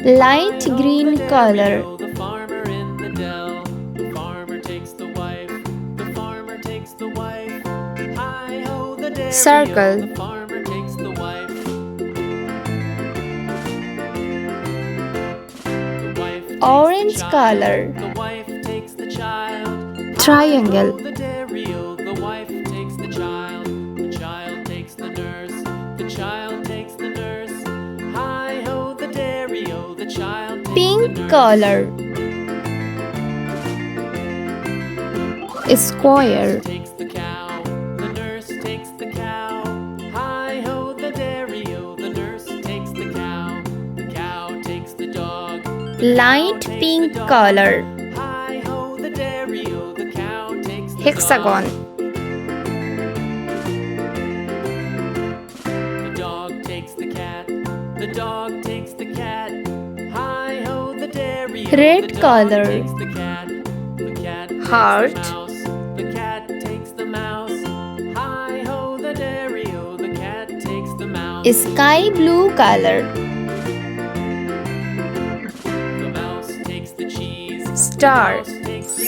Light green color. The farmer in the dell. The farmer takes the wife. The farmer takes the wife. Hi ho the dairy-o. Circle. The farmer takes the wife. The wife takes Orange the child. color. The wife takes the child. Triangle. Hi ho the dairy-o. The wife takes the child. The child takes the nurse. The child takes the nurse. Hi ho the dairy-o. The child takes Pink the nurse. color. Square. Takes the cow. The nurse takes the cow. Hi ho the dairy-o. The nurse takes the cow. The cow takes the dog. The Light cow takes pink the dog. color. Hi ho the dairy-o. The cow takes the Hexagon. dog. The dog takes the cat. The dog takes the cat. Hi ho the dairy-o. Red The dog color. takes the cat. The cat takes Heart. the mouse. The cat takes the mouse. Hi ho the dairy-o. The cat takes the mouse. Sky blue color. The mouse takes the cheese. Star. The mouse takes the